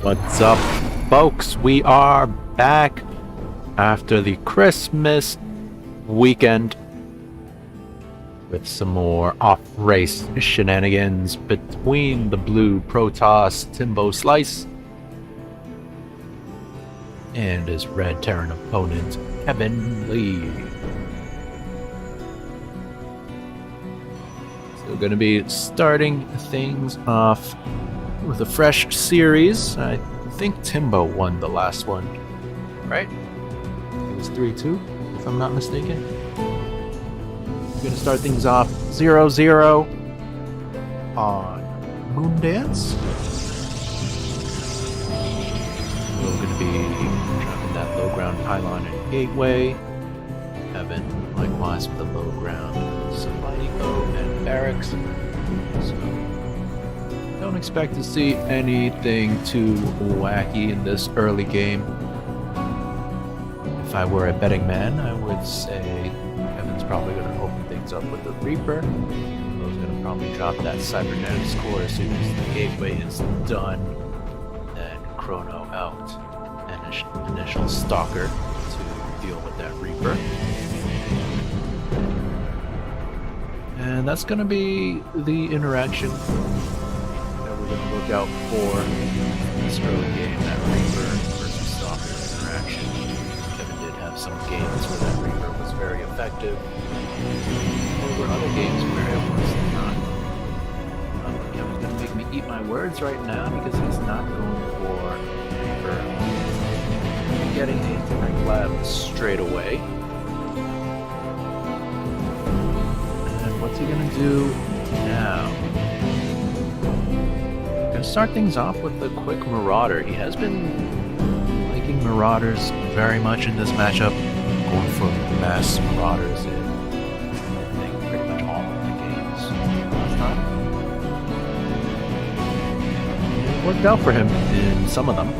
What's up, folks? We are back after the Christmas weekend with some more off-race shenanigans between the blue Protoss Timbo Slice and his red Terran opponent, Kevin Lee. So we're going to be starting things off with a fresh series. I think Timbo won the last one, right? It was 3-2, if I'm not mistaken. We're going to start things off 0-0 on Moondance. We're going to be trapping that low ground pylon and gateway. Evan, likewise with the low ground Saladiko and barracks. So don't expect to see anything too wacky in this early game. If I were a betting man, I would say Kevin's probably going to open things up with the Reaper. Timbo's going to probably drop that Cybernetics core as soon as the gateway is done. Then Chrono out. And initial Stalker to deal with that Reaper. And that's going to be the interaction that we're going to look out for this early game, that Reaper versus Stalker interaction. Kevin did have some games where that Reaper was very effective over other games where it was not. Kevin's going to make me eat my words right now because he's not going for Reaper. He's getting a Tech Lab straight away. What's he gonna do now? Gonna start things off with a quick Marauder. He has been liking Marauders very much in this matchup, going for mass Marauders in I think pretty much all of the games last time. It worked out for him in some of them.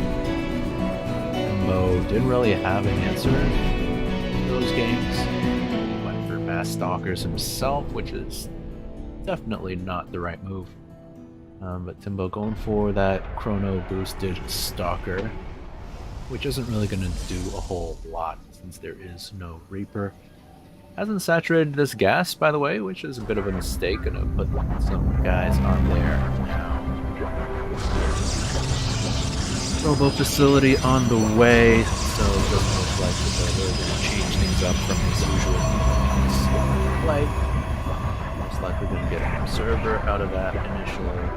Mo didn't really have an answer in those games. Stalkers himself, which is definitely not the right move. But Timbo going for that Chrono boosted Stalker, which isn't really going to do a whole lot since there is no Reaper. Hasn't saturated this gas, by the way, which is a bit of a mistake. Gonna put some guys on there now. Robo facility on the way, so it doesn't look like they're really going to change things up from his usual play. Most likely going to get an observer out of that initially.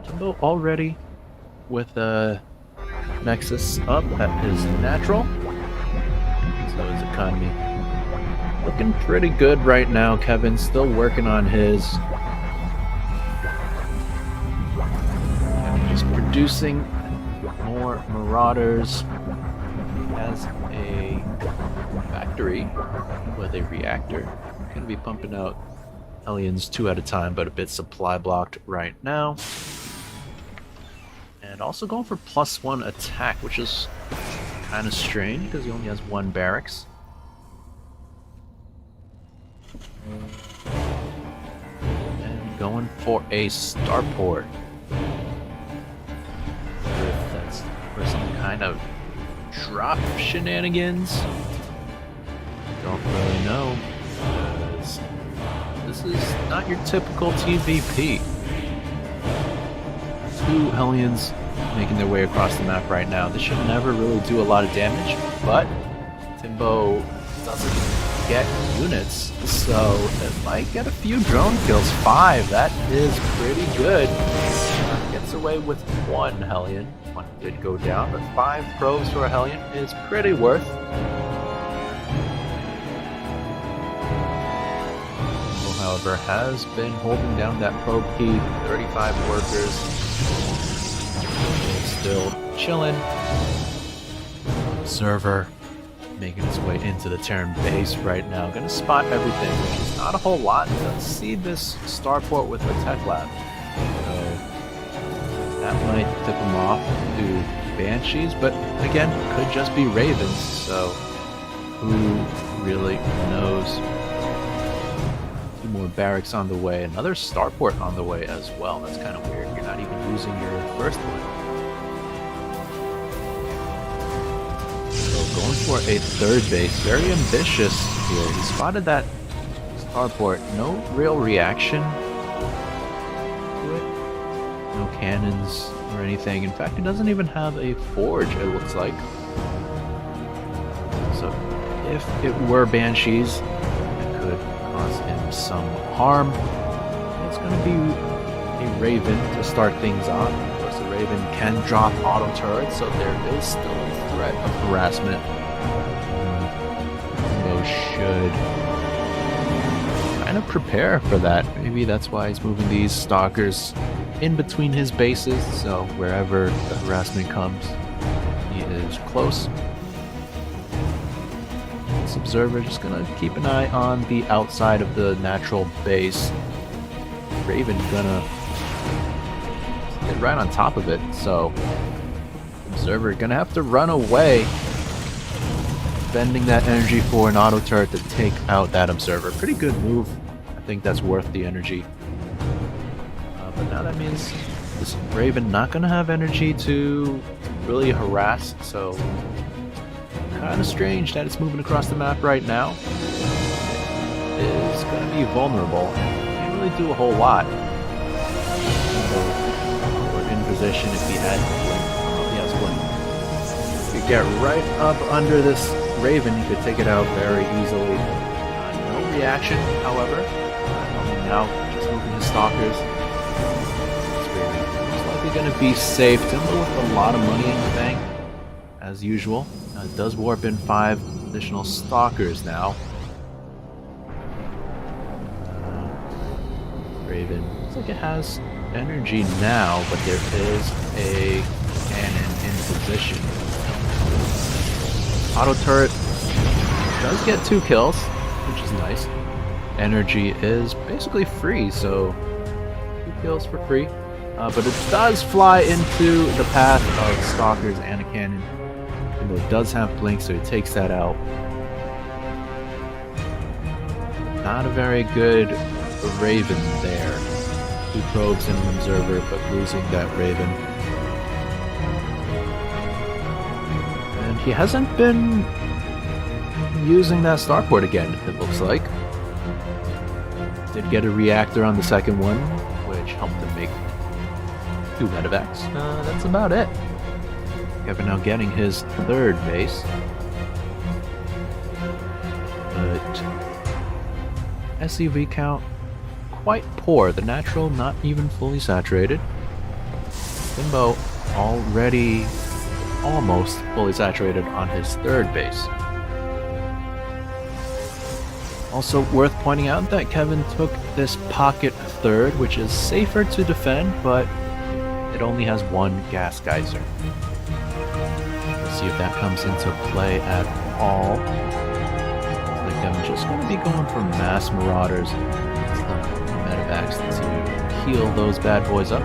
Timbo already with a Nexus up at his natural. So his economy looking pretty good right now. Kevin still working on his. Kevin is producing more Marauders. He has a factory with a reactor. Going to be pumping out Hellions 2 at a time, but a bit supply blocked right now. And also going for +1 attack, which is kind of strange because he only has one barracks. And going for a starport. If that's for some kind of drop shenanigans. Don't really know, because this is not your typical TVP. Two Hellions making their way across the map right now. This should never really do a lot of damage, but Timbo doesn't get units, so it might get a few drone kills. 5, that is pretty good. Gets away with 1 Hellion. 1 did go down, but 5 probes for a Hellion is pretty worth. However, has been holding down that probe key. 35 workers. Still chilling. Observer making his way into the Terran base right now. Gonna spot everything, which is not a whole lot. Let's see this starport with the Tech Lab. So that might tip him off to Banshees, but again, could just be Ravens. So who really knows? Two more barracks on the way, another starport on the way as well. That's kind of weird. You're not even using your first one. So going for a third base, very ambitious here. He spotted that starport. No real reaction to it. No cannons or anything. In fact, he doesn't even have a forge, it looks like. So if it were Banshees, it could cause him some harm. It's going to be a Raven to start things off. Of course, the Raven can drop auto turrets, so there is still a threat of harassment. Timbo should kind of prepare for that. Maybe that's why he's moving these stalkers in between his bases, so wherever the harassment comes, he is close. This observer just gonna keep an eye on the outside of the natural base. Raven gonna get right on top of it, so observer gonna have to run away, spending that energy for an auto turret to take out that observer. Pretty good move. I think that's worth the energy. But now that means this Raven not gonna have energy to really harass, so kind of strange that it's moving across the map right now. It is gonna be vulnerable. Can't really do a whole lot. So we're in position if he had Blink. Oh, he has Blink. If you get right up under this Raven, you could take it out very easily. No reaction, however. Now just moving his stalkers. Going to be safe. Timbo with a lot of money in the bank, as usual. It does warp in 5 additional stalkers now. Raven looks like it has energy now, but there is a cannon in position. Auto turret does get 2 kills, which is nice. Energy is basically free, so 2 kills for free. But it does fly into the path of stalkers and a cannon. And it does have blink, so he takes that out. Not a very good Raven there. 2 probes and an observer, but losing that Raven. And he hasn't been using that starport again, it looks like. Did get a reactor on the second one, which helped him make 2 medevacs. That's about it. Kevin now getting his 3rd base. But SCV count quite poor. The natural not even fully saturated. Timbo already almost fully saturated on his 3rd base. Also worth pointing out that Kevin took this pocket 3rd, which is safer to defend, but it only has 1 gas geyser. Let's see if that comes into play at all. I think I'm just going to be going for mass marauders. Medevacs to heal those bad boys up.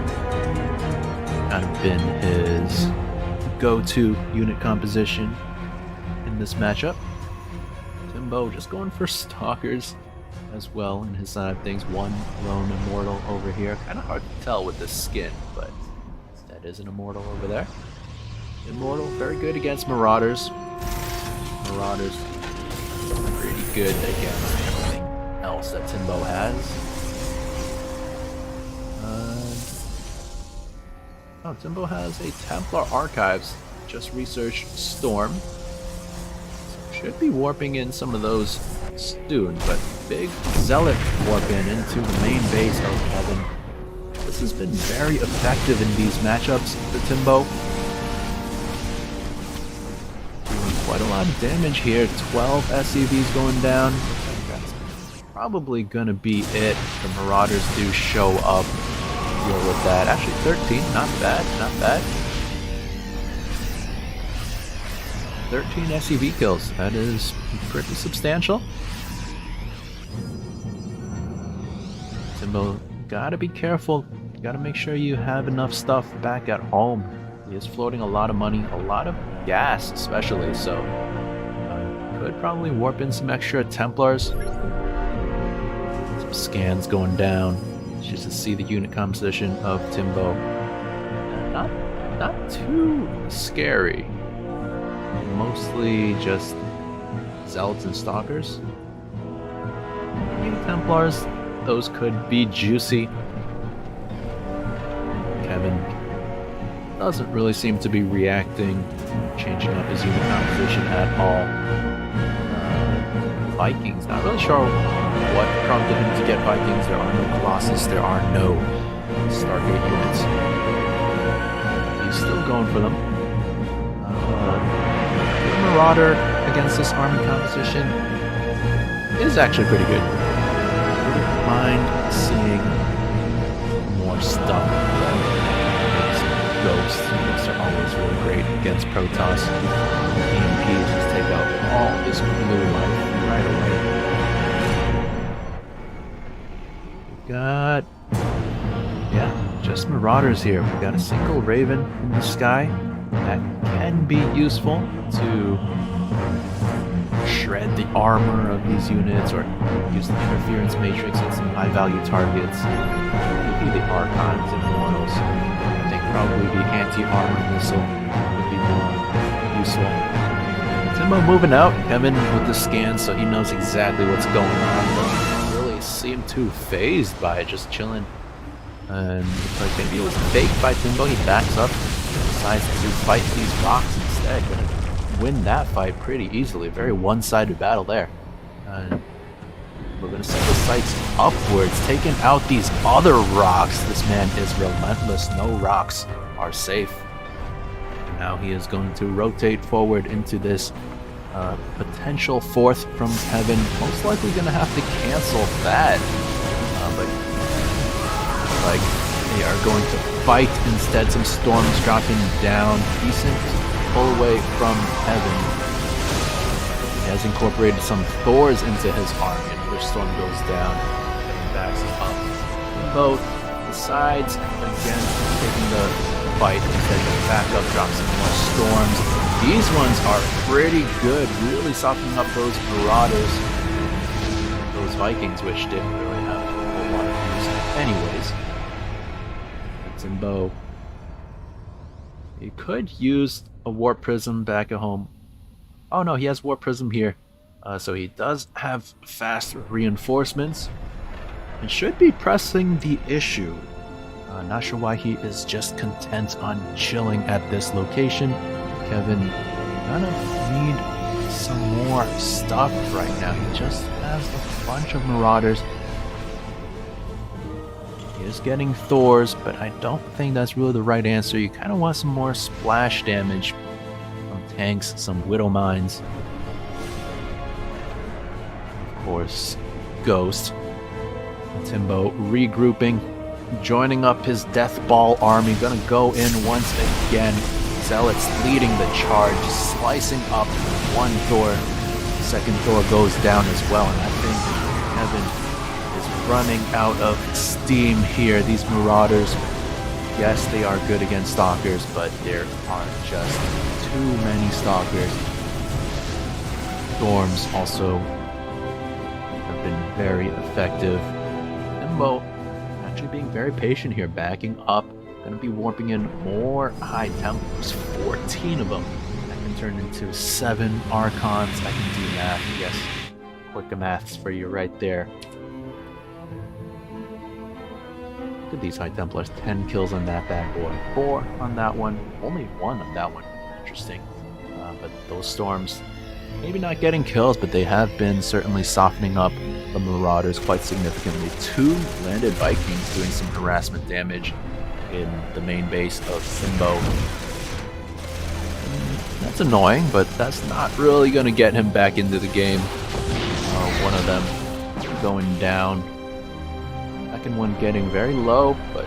Kind of been his go-to unit composition in this matchup. Timbo just going for stalkers as well in his side of things. 1 lone immortal over here. Kind of hard to tell with this skin, but that is an immortal over there. Immortal, very good against marauders. Marauders pretty good against everything else that Timbo has. Timbo has a Templar Archives. Just researched Storm. Should be warping in some of those soon, but big Zealot warp into the main base of Kevin. This has been very effective in these matchups for Timbo. Doing quite a lot of damage here. 12 SCVs going down. That's probably going to be it. The Marauders do show up. Deal with that. Actually, 13. Not bad. Not bad. 13 SCV kills. That is pretty substantial. Timbo, gotta be careful. Gotta make sure you have enough stuff back at home. He is floating a lot of money, a lot of gas especially, so could probably warp in some extra Templars. It's scans going down just to see the unit composition of Timbo. Not too scary. Mostly just Zealots and Stalkers. Unit Templars, those could be juicy. Kevin doesn't really seem to be reacting, changing up his unit composition at all. Vikings, not really sure what prompted him to get Vikings. There are no Colossus, there are no Stargate units. He's still going for them. Marauder against this army composition is actually pretty good. Wouldn't mind seeing more stuff. Ghosts are always really great against Protoss. EMPs just take out all this blue life right away. We've got, just Marauders here. We've got a single Raven in the sky. That can be useful to shred the armor of these units or use the interference matrix on some high-value targets. Maybe the Archons and Immortals. I think probably the anti-armor missile would be more useful. Timbo moving out, Kevin with the scan, so he knows exactly what's going on. Doesn't really seem too phased by it, just chilling. And like maybe it was faked by Timbo. He backs up, decides to fight these rocks instead. Gonna win that fight pretty easily. Very one-sided battle there. And we're gonna set the sights upwards, taking out these other rocks. This man is relentless. No rocks are safe. Now he is going to rotate forward into this potential fourth from Heaven. Most likely going to have to cancel that. But like they are going to fight instead. Some storms dropping down. Decent pull away from Heaven. He has incorporated some Thors into his army. Another storm goes down and backs up. Both the sides again taking the fight instead of back up, drop some more storms. These ones are pretty good, really softening up those Marauders, those Vikings, which didn't really have a whole lot of use anyways. Timbo. He could use a Warp Prism back at home. Oh no, he has Warp Prism here. So he does have fast reinforcements and should be pressing the issue. Not sure why he is just content on chilling at this location. Kevin kind of need some more stuff right now. He just has a bunch of Marauders. He is getting Thors, but I don't think that's really the right answer. You kind of want some more splash damage from tanks, some Widow Mines. Of course, Ghost. Timbo regrouping, joining up his Death Ball army. Gonna go in once again. Zealots leading the charge, slicing up one Thor. Second Thor goes down as well, and I think Kevin is running out of steam here. These Marauders, yes, they are good against Stalkers, but there are just too many Stalkers. Storms also have been very effective. Timbo actually being very patient here, backing up. Gonna be warping in more High Templars, 14 of them. That can turn into 7 Archons. I can do math, yes. Quick maths for you right there. Look at these High Templars, 10 kills on that bad boy. 4 on that one, only 1 on that one. Interesting. But those Storms, maybe not getting kills, but they have been certainly softening up the Marauders quite significantly. 2 landed Vikings doing some harassment damage in the main base of Timbo. That's annoying, but that's not really going to get him back into the game. One of them going down. Second one getting very low, but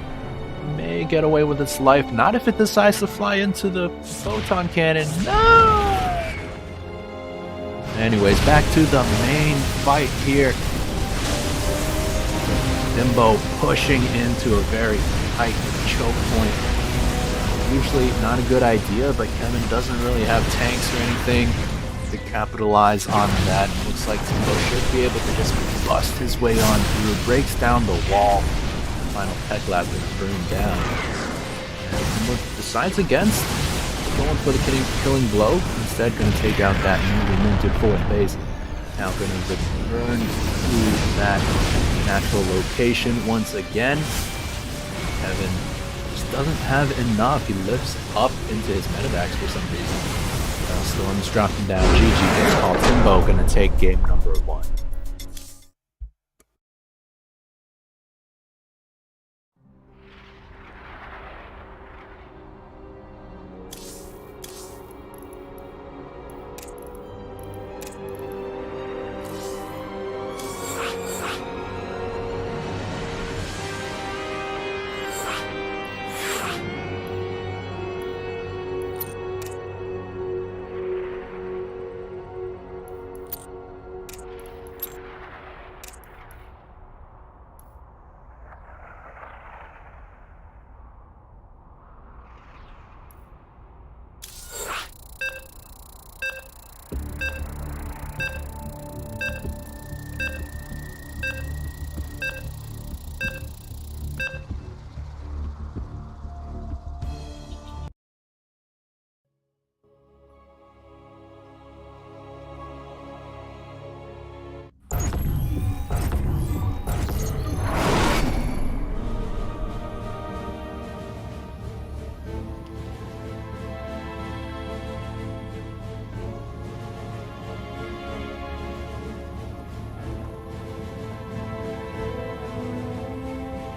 may get away with its life. Not if it decides to fly into the photon cannon. No! Anyways, back to the main fight here. Timbo pushing into a very tight choke point. Usually not a good idea, but Kevin doesn't really have tanks or anything. to capitalize on that. Looks like Timbo should be able to just bust his way on through, breaks down the wall. Final tech lab is burned down. And Timbo decides against going for the killing blow. Instead, going to take out that newly minted fourth base. Now going to return to that natural location once again. Kevin just doesn't have enough. He lifts up into his medevacs for some reason. Storm's dropping down. GG gets called. Timbo going to take game number 1.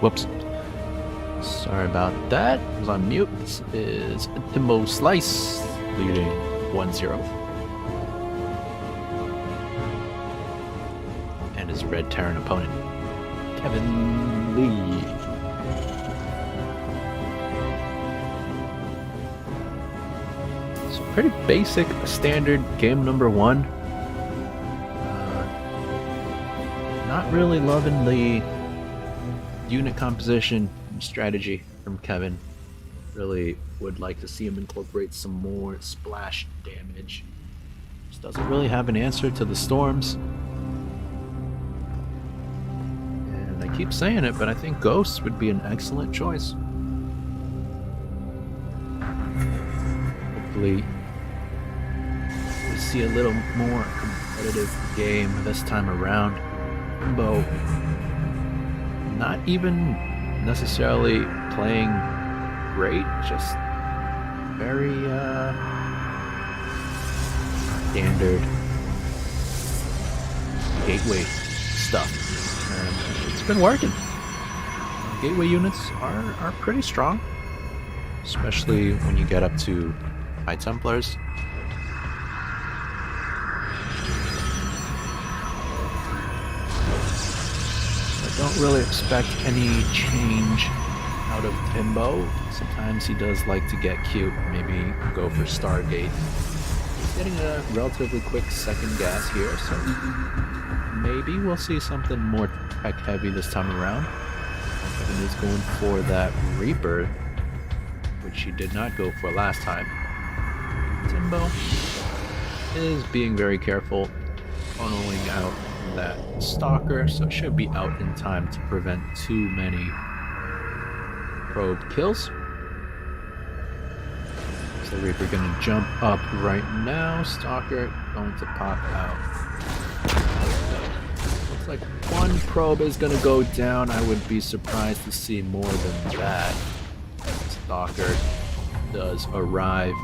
Whoops. Sorry about that. I was on mute. This is Timbo Slice leading 1-0. And his red Terran opponent, Kevin Lee. It's a pretty basic, standard game number 1. Not really loving the unit composition strategy from Kevin. Really would like to see him incorporate some more splash damage. Just doesn't really have an answer to the storms. And I keep saying it, but I think Ghosts would be an excellent choice. Hopefully we see a little more competitive game this time around. Timbo not even necessarily playing great, just very standard gateway stuff. And it's been working. Gateway units are pretty strong, especially when you get up to High Templars. Don't really expect any change out of Timbo. Sometimes he does like to get cute, maybe go for Stargate. He's getting a relatively quick second gas here, so maybe we'll see something more tech heavy this time around. Kevin is going for that Reaper, which he did not go for last time. Timbo is being very careful, funneling out that Stalker, so it should be out in time to prevent too many probe kills. So Reaper gonna jump up right now. Stalker going to pop out. Looks like one probe is gonna go down. I would be surprised to see more than that. Stalker does arrive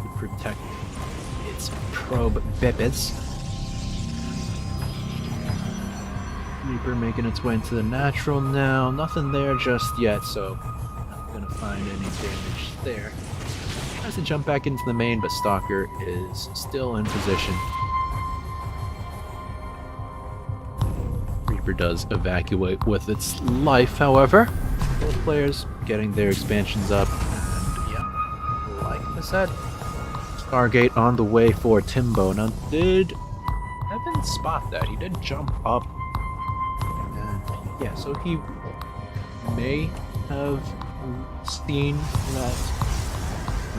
to protect its probe bipeds. Reaper making its way into the natural now. Nothing there just yet, so not gonna find any damage there. Tries to jump back into the main, but Stalker is still in position. Reaper does evacuate with its life, however. Both players getting their expansions up, and yeah, like I said, Stargate on the way for Timbo. Now, did Evan spot that? He did jump up. Yeah, so he may have seen that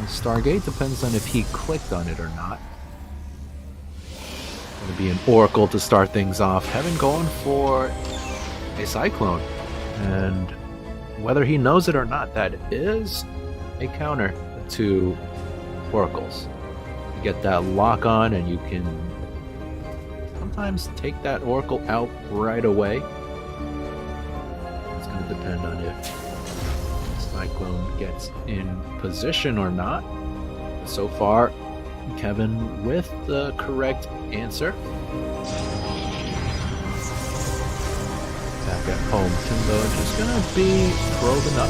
Stargate. Depends on if he clicked on it or not. going to be an Oracle to start things off. Kevin going for a Cyclone. And whether he knows it or not, that is a counter to Oracles. You get that lock on and you can sometimes take that Oracle out right away. It's going to depend on if Cyclone gets in position or not. So far, Kevin with the correct answer. Back at home, Timbo just gonna be probing up.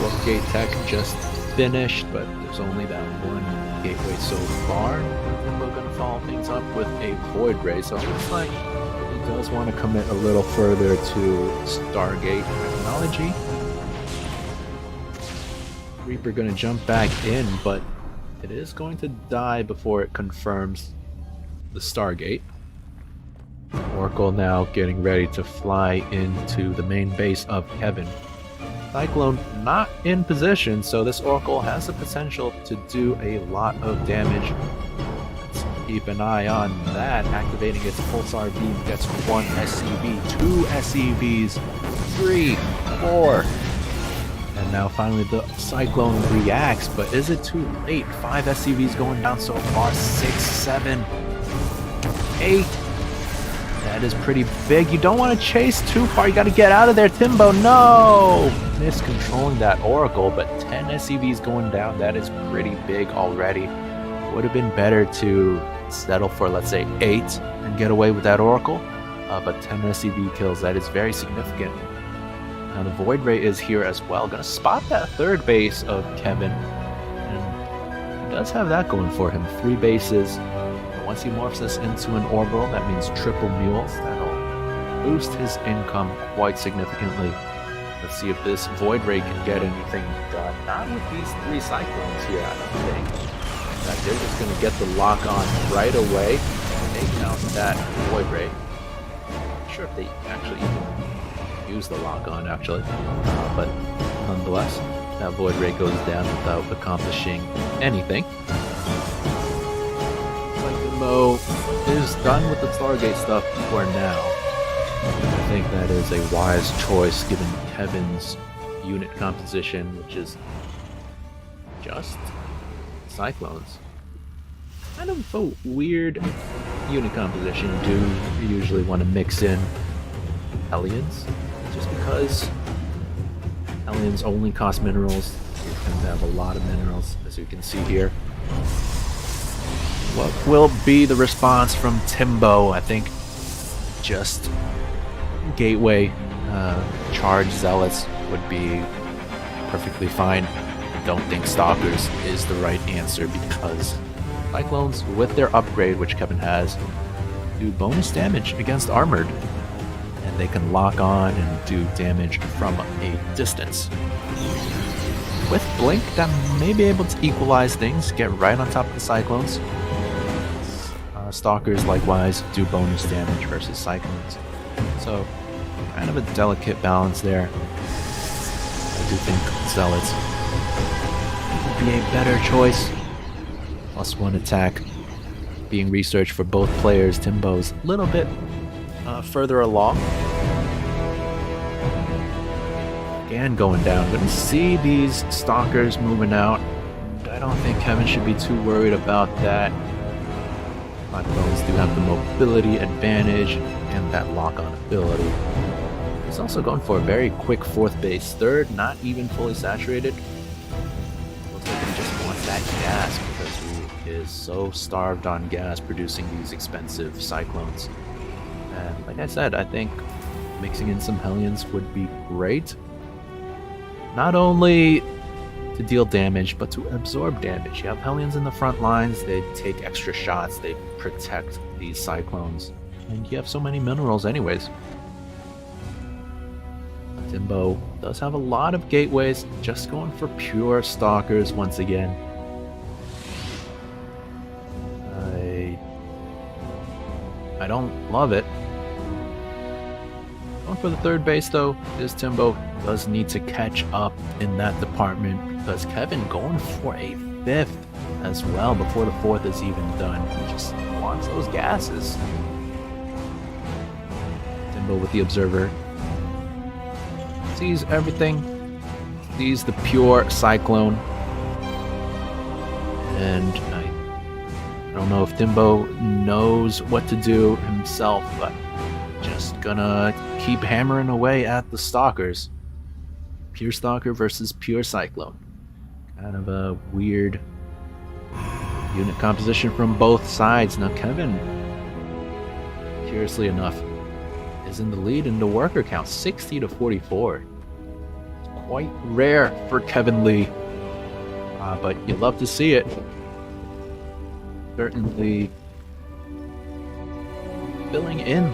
Wolfgate Tech just finished, but there's only that one gateway so far. Timbo gonna follow things up with a Void Ray, so it looks like he does want to commit a little further to Stargate technology. Reaper gonna jump back in, but it is going to die before it confirms the Stargate. Oracle now getting ready to fly into the main base of Kevin. Cyclone not in position, so this Oracle has the potential to do a lot of damage. Let's keep an eye on that. Activating its Pulsar Beam gets 1 SCV, 2 SCVs, 3, 4. And now finally the Cyclone reacts, but is it too late? 5 SCVs going down so far, 6, 7, 8. That is pretty big. You don't want to chase too far. You got to get out of there, Timbo. No! Miscontrolling that Oracle, but 10 SCVs going down. That is pretty big already. Would have been better to settle for, let's say, 8 and get away with that Oracle. But 10 SCV kills, that is very significant. Now the Void Ray is here as well. Gonna spot that third base of Kevin. And he does have that going for him. 3 bases. Once he morphs this into an orbital, that means triple mules. That'll boost his income quite significantly. Let's see if this Void Ray can get anything done. Not with these 3 Cyclones here, I don't think. In fact, they're just going to get the lock on right away. Take out that Void Ray. Not sure if they actually even use the lock on, actually. But nonetheless, that Void Ray goes down without accomplishing anything. Timbo is done with the Stargate stuff for now. I think that is a wise choice given Kevin's unit composition, which is just Cyclones. Kind of a weird unit composition. You do usually want to mix in Hellions, just because Hellions only cost minerals. You tend to have a lot of minerals, as you can see here. What will be the response from Timbo? I think just Gateway Charge Zealots would be perfectly fine. I don't think Stalkers is the right answer because Cyclones, with their upgrade, which Kevin has, do bonus damage against Armored. And they can lock on and do damage from a distance. With Blink, that may be able to equalize things, get right on top of the Cyclones. Stalkers likewise do bonus damage versus Cyclones. So, kind of a delicate balance there. I do think Zealots would be a better choice. +1 attack being researched for both players. Timbo's a little bit further along. Again going down. Gonna see these Stalkers moving out. I don't think Kevin should be too worried about that. Cyclones do have the mobility advantage and that lock-on ability. He's also going for a very quick 4th base. 3rd, not even fully saturated. Looks like he just wants that gas because he is so starved on gas producing these expensive Cyclones. And like I said, I think mixing in some Hellions would be great. Not only to deal damage, but to absorb damage. You have Hellions in the front lines, they take extra shots, they protect these Cyclones, and you have so many minerals anyways. Timbo does have a lot of gateways, just going for pure Stalkers once again. I don't love it. Going for the 3rd base though is Timbo. Does need to catch up in that department because Kevin going for a 5th as well before the fourth is even done. He just wants those gases. Timbo with the observer. Sees everything. Sees the pure cyclone. And I don't know if Timbo knows what to do himself, but just gonna keep hammering away at the stalkers. Pure Stalker versus Pure Cyclone. Kind of a weird unit composition from both sides. Now Kevin, curiously enough, is in the lead in the worker count, 60 to 44. It's quite rare for Kevin Lee, but you love to see it. Certainly filling in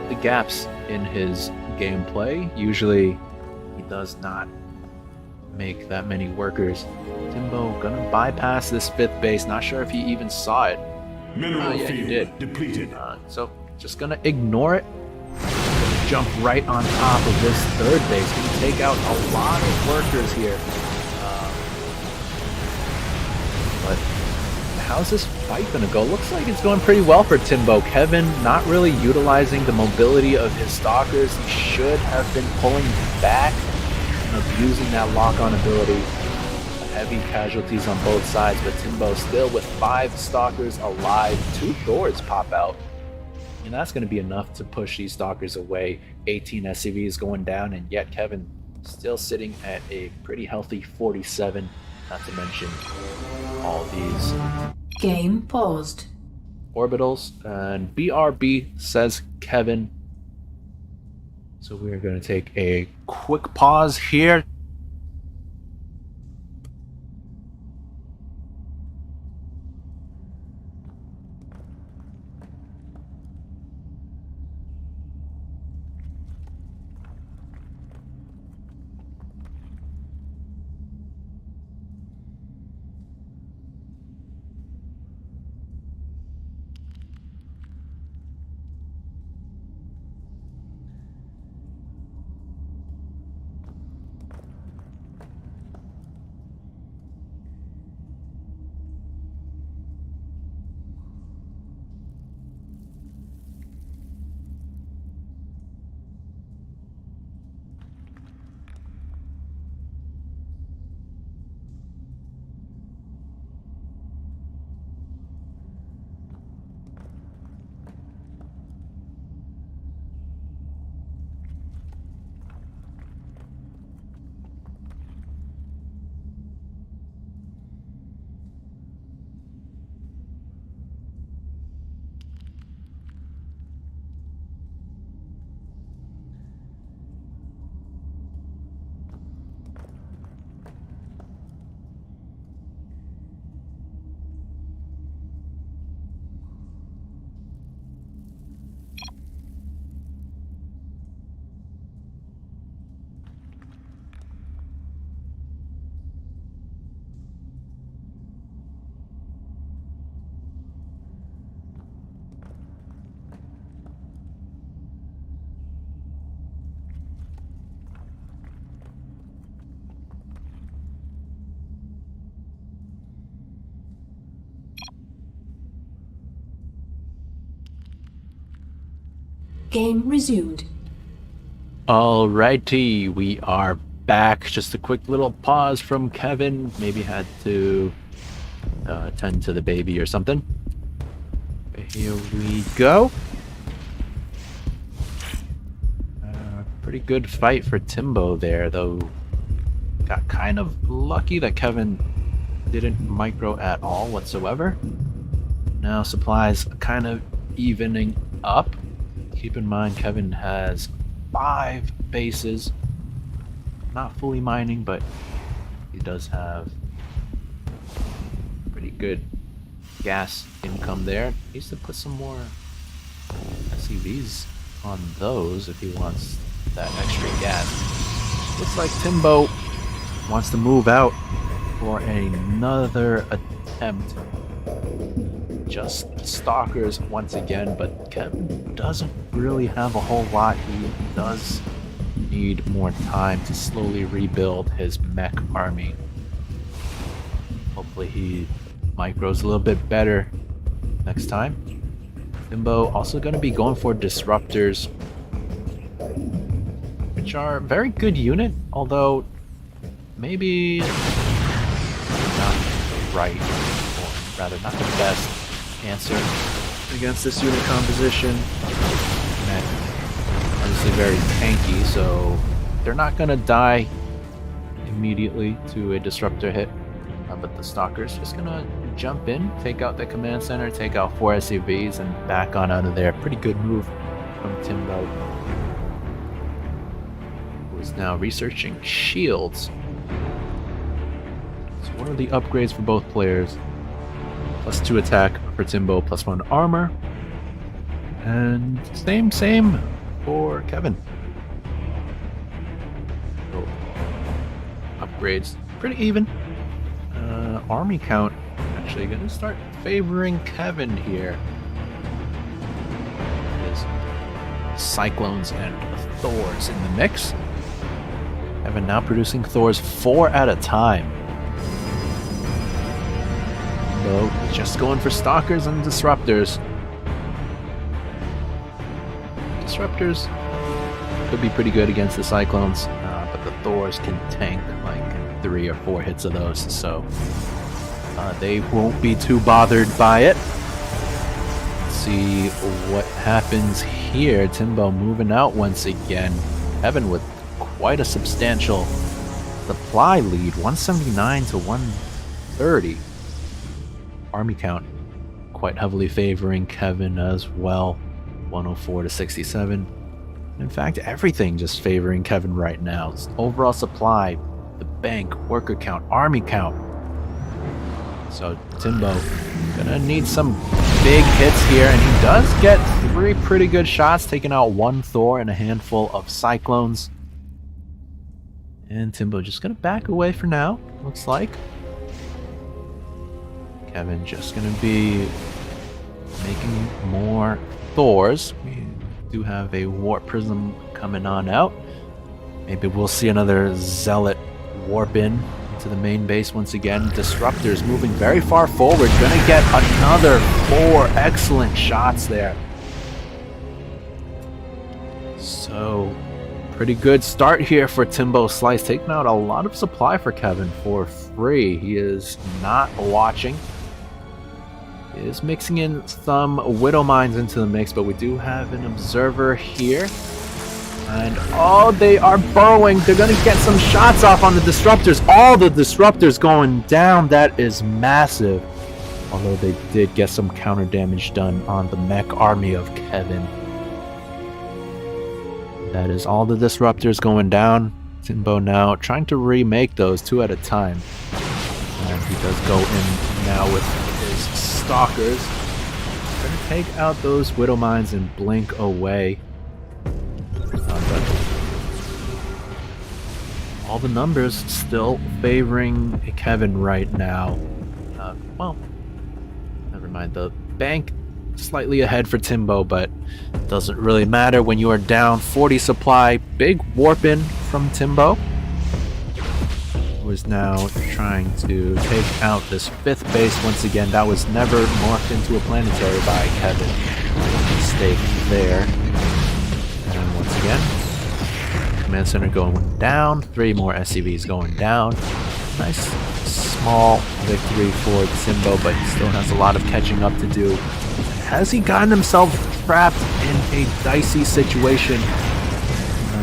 the gaps in his gameplay. Usually he does not make that many workers. Timbo gonna bypass this fifth base. Not sure if he even saw it. Mineral Yeah, he field did. depleted. So just gonna ignore it. Gonna jump right on top of this third base. Gonna take out a lot of workers here. But how's this fight gonna go? Looks like it's going pretty well for Timbo. Kevin not really utilizing the mobility of his stalkers. He should have been pulling back and abusing that lock-on ability. Heavy casualties on both sides, but Timbo still with 5 stalkers alive. 2 Thors pop out. And that's going to be enough to push these stalkers away. 18 SCVs going down, and yet Kevin still sitting at a pretty healthy 47, not to mention all these Game paused. orbitals. And BRB says Kevin. So we're going to take a quick pause here. Game resumed. Alrighty, we are back. Just a quick little pause from Kevin. Maybe had to tend to the baby or something. Here we go. Pretty good fight for Timbo there, though. Got kind of lucky that Kevin didn't micro at all whatsoever. Now supplies kind of evening up. Keep in mind, Kevin has 5 bases. Not fully mining, but he does have pretty good gas income there. He needs to put some more SCVs on those if he wants that extra gas. Looks like Timbo wants to move out for another attempt. Just stalkers once again, but Kevin doesn't really have a whole lot. He does need more time to slowly rebuild his mech army. Hopefully he micros a little bit better next time. Timbo also going to be going for disruptors, which are a very good unit, although maybe not the right, or rather not the best answer against this unit composition. And obviously very tanky, so they're not going to die immediately to a disruptor hit. But the Stalker's just going to jump in, take out the command center, take out 4 SCVs, and back on out of there. Pretty good move from Timbo, who is now researching shields. So what are the upgrades for both players? +2 attack for Timbo, +1 armor. And same for Kevin. So, upgrades pretty even. Army count actually going to start favoring Kevin here. His Cyclones and Thors in the mix. Kevin now producing Thors 4 at a time. No, just going for Stalkers and Disruptors. Disruptors could be pretty good against the Cyclones, but the Thors can tank like 3 or 4 hits of those, so they won't be too bothered by it. Let's see what happens here. Timbo moving out once again. Kevin with quite a substantial supply lead, 179 to 130. Army count quite heavily favoring Kevin as well, 104 to 67. In fact, everything just favoring Kevin right now. Overall supply, the bank, worker count, army count. So Timbo gonna need some big hits here, and he does get 3 pretty good shots, taking out 1 Thor and a handful of Cyclones. And Timbo just gonna back away for now, looks like. Kevin just gonna be making more Thors. We do have a Warp Prism coming on out. Maybe we'll see another Zealot warp in to the main base once again. Disruptors moving very far forward. Gonna get another 4 excellent shots there. So, pretty good start here for Timbo Slice. Taking out a lot of supply for Kevin for free. He is not watching. He is mixing in some Widow Mines into the mix, but we do have an observer here. And oh, they are burrowing. They're going to get some shots off on the Disruptors. All the Disruptors going down. That is massive. Although they did get some counter damage done on the mech army of Kevin. That is all the Disruptors going down. Timbo now trying to remake those 2 at a time. And he does go in now with his Stalkers. Going to take out those Widow Mines and blink away. All the numbers still favoring Kevin right now. Well, never mind. The bank slightly ahead for Timbo, but doesn't really matter when you are down 40 supply. Big warp in from Timbo, who is now trying to take out this 5th base once again. That was never morphed into a planetary by Kevin. Mistake there. And once again, command center going down, 3 more SCVs going down. Nice small victory for Timbo, but he still has a lot of catching up to do. Has he gotten himself trapped in a dicey situation?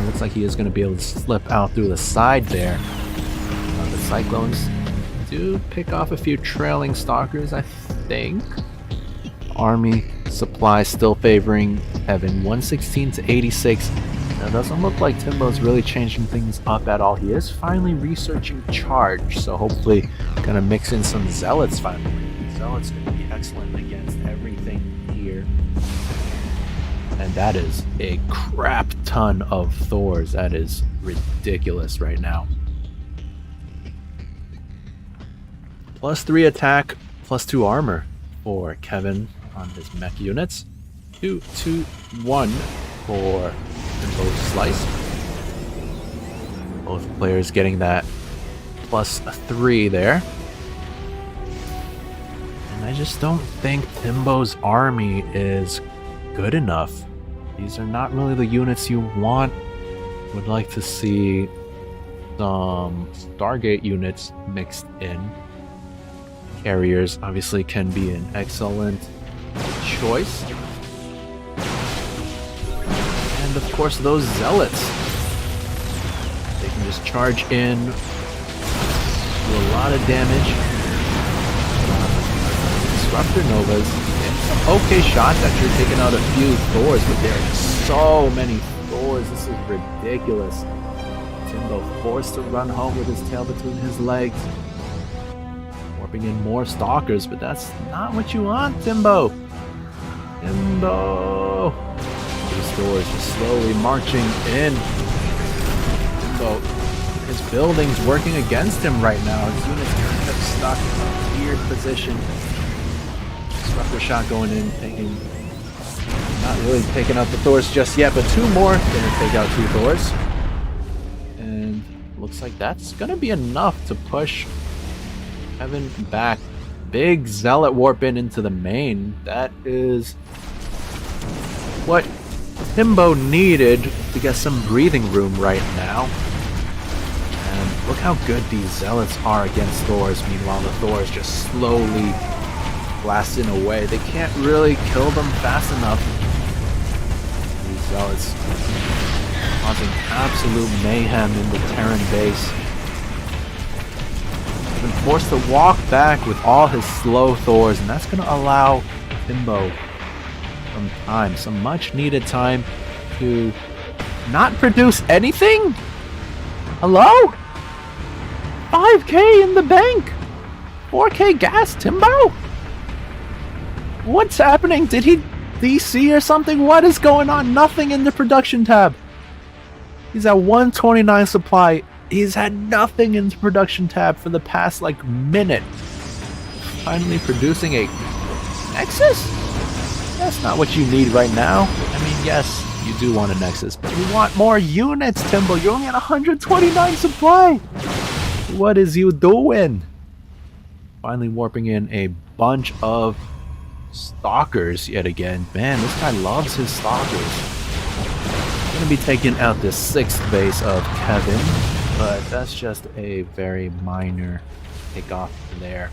Looks like he is going to be able to slip out through the side there. The Cyclones do pick off a few trailing Stalkers, I think. Army supply still favoring Kevin, 116 to 86. It doesn't look like Timbo's really changing things up at all. He is finally researching charge, so hopefully gonna mix in some Zealots finally. Zealots gonna be excellent against everything here. And that is a crap ton of Thors. That is ridiculous right now. +3 attack, +2 armor for Kevin on his mech units. 2, 2, 1 for Timbo Slice. Both players getting that +3 there. I just don't think Timbo's army is good enough. These are not really the units you want. Would like to see some Stargate units mixed in. Carriers obviously can be an excellent choice. And of course those zealots. They can just charge in, do a lot of damage. Disruptor Novas. Some okay shots after taking out a few Thors, but there are so many Thors. This is ridiculous. Timbo forced to run home with his tail between his legs. Warping in more Stalkers, but that's not what you want, Timbo. Timbo! These Thors just slowly marching in. Timbo, his building's working against him right now. His unit's kind of stuck in a weird position. Disruptor shot going in, not really taking out the Thors just yet, but two more. Gonna take out two Thors. And looks like that's gonna be enough to push Kevin back. Big Zealot warp into the main. That is what Timbo needed to get some breathing room right now. And look how good these Zealots are against Thors. Meanwhile, the Thors just slowly blasting away. They can't really kill them fast enough. These Zealots causing absolute mayhem in the Terran base. Been forced to walk back with all his slow Thors, and that's going to allow Timbo some time, some much needed time to not produce anything? Hello? 5k in the bank! 4k gas, Timbo? What's happening? Did he DC or something? What is going on? Nothing in the production tab. He's at 129 supply. He's had nothing in the production tab for the past minute. Finally producing a Nexus? That's not what you need right now. I mean, yes, you do want a Nexus, but you want more units, Timbo. You're only at 129 supply. What is you doing? Finally warping in a bunch of Stalkers yet again. Man, this guy loves his Stalkers. Gonna be taking out the 6th base of Kevin, but that's just a very minor takeoff there.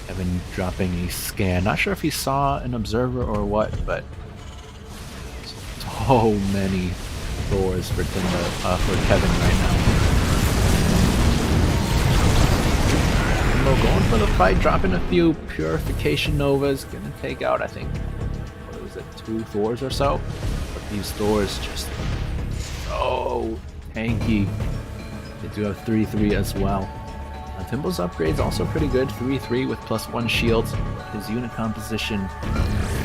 Kevin dropping a scan. Not sure if he saw an observer or what, but so many Thors for Kevin right now. Timbo going for the fight, dropping a few Purification Novas. Gonna take out, I think, what was it, 2 Thors or so? But these Thors just so tanky. They do have 3-3 as well. Timbo's upgrade's also pretty good. 3-3 with +1 shields. His unit composition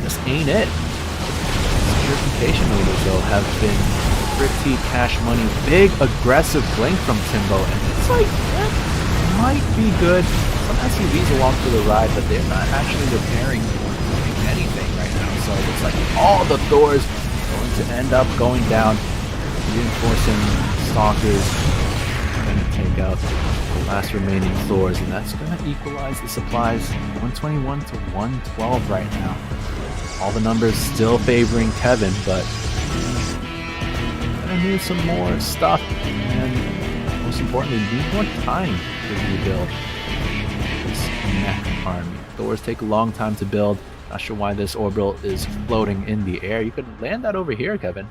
just ain't it. His Purification Novas, though, have been pretty cash money. Big aggressive blink from Timbo, and it's that might be good. Some SUVs along for the ride, but they're not actually repairing anything right now. So it looks like all the Thors going to end up going down. Reinforcing Stalkers. Going to take out the last remaining Thors, and that's going to equalize the supplies. 121 to 112 right now. All the numbers still favoring Kevin, but gonna need some more stuff, and most importantly, need more time to rebuild this mech army. Thors take a long time to build. Not sure why this orbital is floating in the air. You could land that over here, Kevin.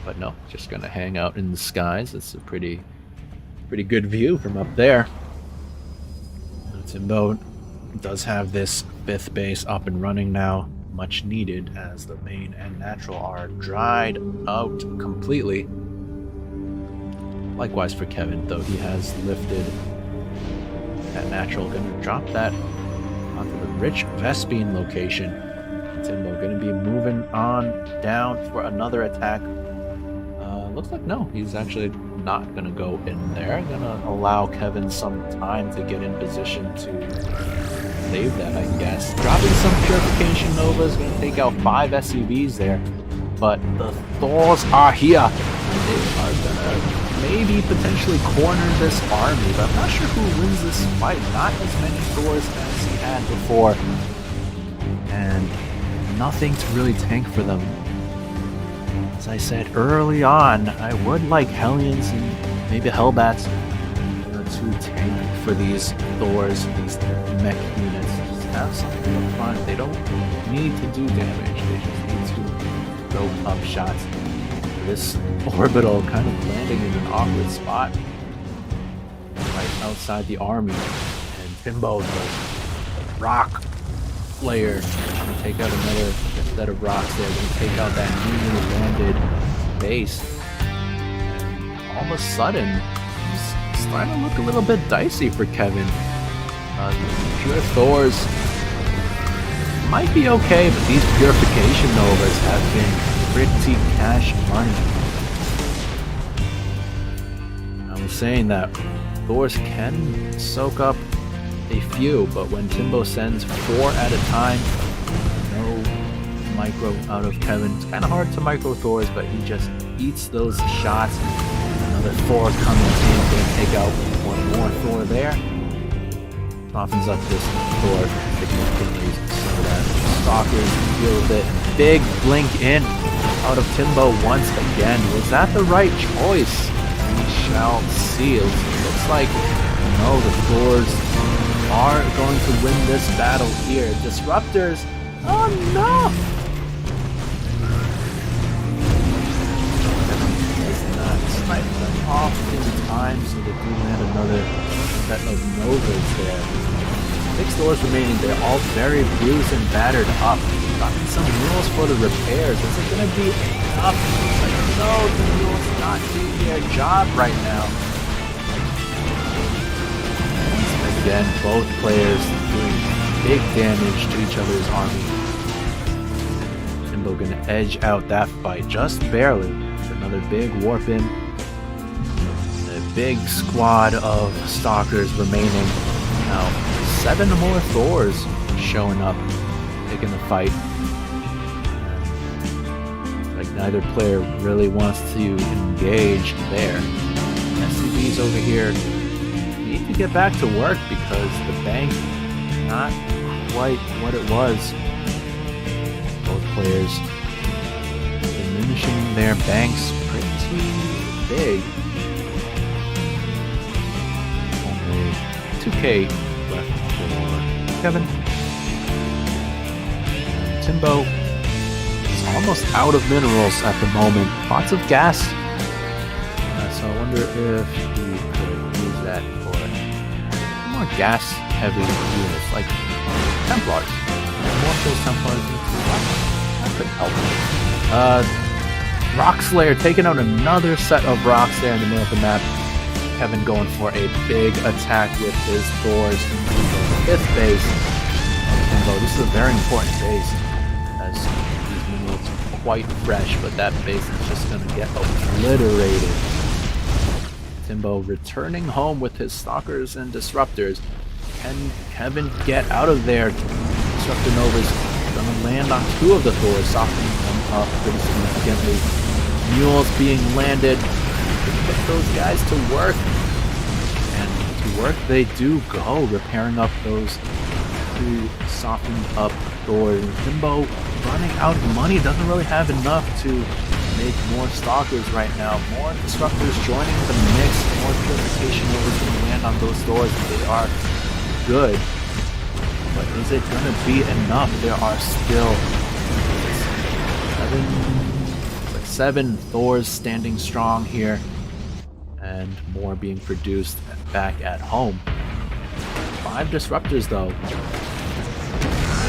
But no, just gonna hang out in the skies. It's a pretty good view from up there. Timbo does have this 5th base up and running now. Much needed, as the main and natural are dried out completely. Likewise for Kevin, though he has lifted that natural. Gonna drop that onto the rich Vespene location. Timbo gonna be moving on down for another attack. Looks like no, he's actually not gonna go in there. Gonna allow Kevin some time to get in position to save that, I guess. Dropping some Purification Novas, gonna take out 5 SUVs there. But the Thors are here. They are gonna maybe potentially corner this army, but I'm not sure who wins this fight. Not as many Thors as he had before, and nothing to really tank for them. As I said early on, I would like Hellions and maybe Hellbats to tank for these Thors, these mech units. Just have something up front. They don't need to do damage, they just need to throw up shots. This orbital kind of landing in an awkward spot right outside the army, and Timbo, the rock player, gonna take out another set of rocks there, gonna take out that newly landed base. And all of a sudden, it's starting to look a little bit dicey for Kevin. Pure Thors might be okay, but these Purification Novas have been pretty cash money. I was saying that Thors can soak up a few, but when Timbo sends 4 at a time, no micro out of Kevin. It's kind of hard to micro Thors, but he just eats those shots. Another 4 coming in, gonna take out one more Thor there. Softens up this Thor significantly so that Stalkers deal with it. Big blink in out of Timbo once again. Was that the right choice? We shall see. It looks like no, the Thors are going to win this battle here. Disruptors. Oh no! Does not snipe them off in time, so they do land another set of Novas there. 6 Thors remaining. They're all very bruised and battered up. Gotten some mules for the repairs. Is it going to be enough? No, the mules not doing their job right now. Once again, both players doing big damage to each other's army. Timbo going to edge out that fight just barely. Another big warp in. A big squad of Stalkers remaining. Now, 7 more Thors showing up, taking the fight. Like neither player really wants to engage there. SCVs over here need to get back to work because the bank not quite what it was. Both players diminishing their banks pretty big. Only 2k left for Kevin. Timbo is almost out of minerals at the moment. Lots of gas. So I wonder if he could use that for more gas-heavy units, like Templars. More of those Templars that could help. Rockslayer taking out another set of rocks there in the middle of the map. Kevin going for a big attack with his Thors into the 5th base of Timbo. This is a very important base, as these minerals are quite fresh, but that base is just going to get obliterated. Timbo returning home with his Stalkers and Disruptors. Can Kevin get out of there? Disruptor Nova's going to land on 2 of the Thors, softening them up pretty significantly. Mules being landed. Put those guys to work, and to work they do go, repairing up those 2 softened up Thors. Timbo running out of money, doesn't really have enough to make more Stalkers right now. More Disruptors joining the mix, more Purification Novas going to land on those Thors. They are good, but is it going to be enough? There are still 7 Thors standing strong here, and more being produced back at home. 5 Disruptors though.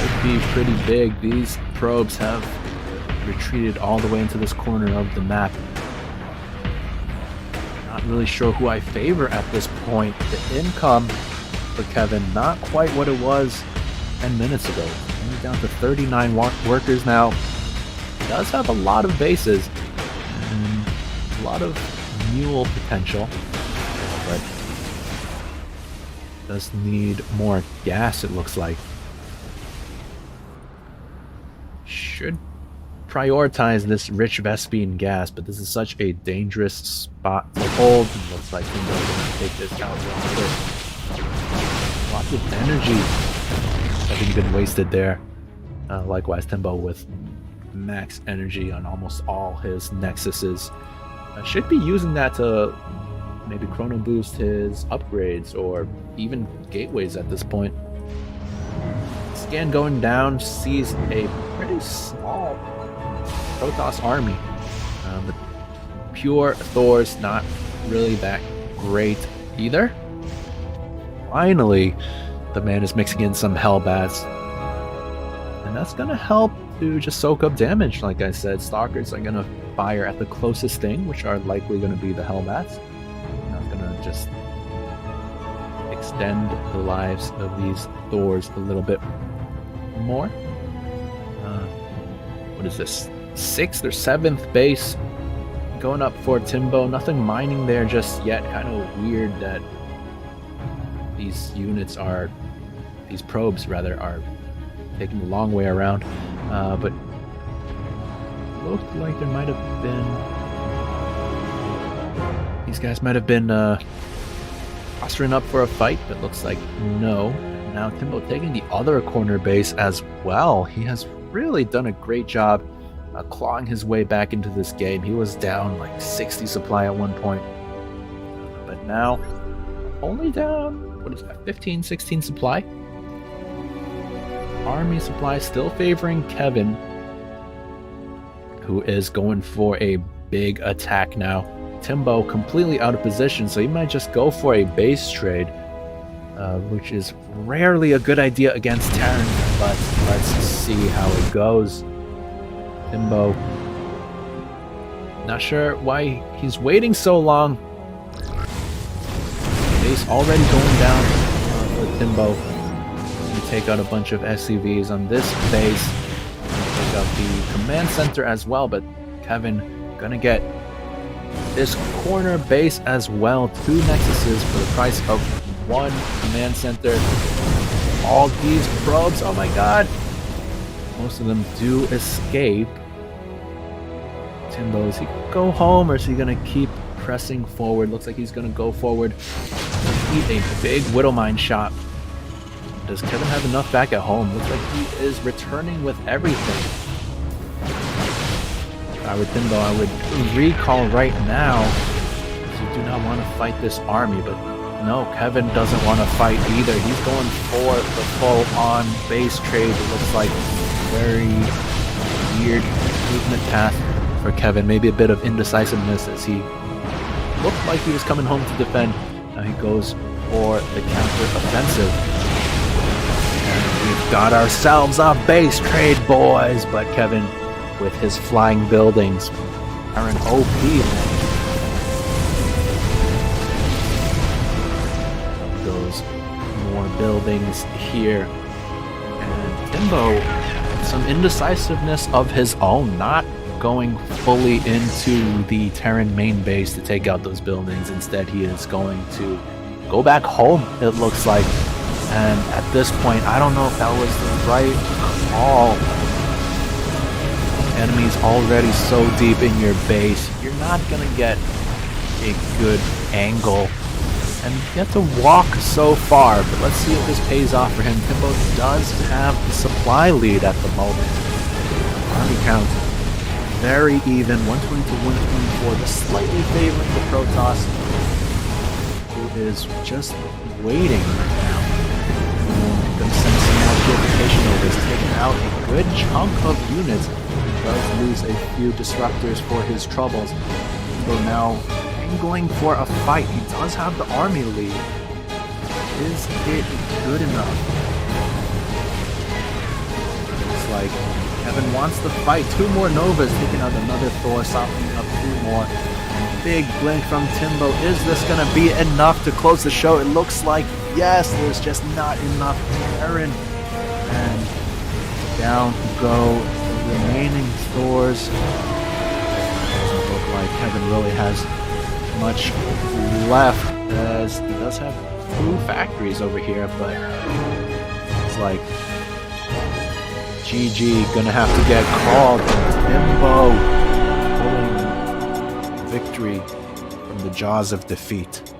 It'd be pretty big. These probes have retreated all the way into this corner of the map. Not really sure who I favor at this point. The income for Kevin, not quite what it was 10 minutes ago. Only down to 39 workers now. Does have a lot of bases and a lot of mule potential, but does need more gas, it looks like. Should prioritize this rich Vespine gas, but this is such a dangerous spot to hold. It looks like Timbo's gonna take this out real quick. Lots of energy having been wasted there. Likewise, Timbo with max energy on almost all his Nexuses. Should be using that to maybe chrono boost his upgrades or even gateways at this point. Scan going down sees a pretty small Protoss army. But pure Thor's not really that great either. Finally, the man is mixing in some Hellbats. And that's going to help to just soak up damage. Like I said, Stalkers are going to fire at the closest thing, which are likely going to be the Hellbats. And that's going to just extend the lives of these Thors a little bit more. What is this? 6th or 7th base going up for Timbo. Nothing mining there just yet. Kind of weird that these units are, these probes rather, are taking the long way around. But looked like there might have been, these guys might have been posturing up for a fight, but looks like no. Now Timbo taking the other corner base as well. He has really done a great job clawing his way back into this game. He was down like 60 supply at one point, but now only down, what is that, 15, 16 supply. Army supply still favoring Kevin, who is going for a big attack now. Timbo completely out of position, so he might just go for a base trade, which is rarely a good idea against Terran, but let's see how it goes. Timbo, not sure why he's waiting so long. Base already going down for Timbo. You take out a bunch of SCVs on this base. Take out the command center as well, but Kevin gonna get this corner base as well. 2 Nexuses for the price of 1 command center. All these probes, oh my god! Most of them do escape. Timbo, is he gonna go home or is he gonna keep pressing forward? Looks like he's gonna go forward. Eat a big Widowmine shot. Does Kevin have enough back at home? Looks like he is returning with everything. If I were Timbo, I would recall right now, because you do not want to fight this army, but no, Kevin doesn't want to fight either. He's going for the full-on base trade. It looks like very weird movement path for Kevin. Maybe a bit of indecisiveness as he looked like he was coming home to defend. Now he goes for the counter-offensive. And we've got ourselves a base trade, boys! But Kevin, with his flying buildings, are an OP, man. Goes more buildings here. And Timbo, some indecisiveness of his own, not going fully into the Terran main base to take out those buildings. Instead, he is going to go back home, it looks like. And at this point, I don't know if that was the right call. Enemies already so deep in your base, you're not gonna get a good angle. And you have to walk so far, but let's see if this pays off for him. Timbo does have the supply lead at the moment. Army count very even, 120 to 124, just slightly favoring the Protoss, who is just waiting right now. Gonna send some more purification over. He's taking out a good chunk of units. He does lose a few disruptors for his troubles. So now angling for a fight. He does have the army lead. Is it good enough? Looks like Kevin wants the fight. 2 more Novas, taking out another Thor, softening up 2 more. Big blink from Timbo. Is this gonna be enough to close the show? It looks like yes. There's just not enough Terran. And down go the remaining Thors. Doesn't look like Kevin really has much left, as he does have 2 factories over here, but it's like GG, gonna have to get called. Timbo pulling victory from the jaws of defeat.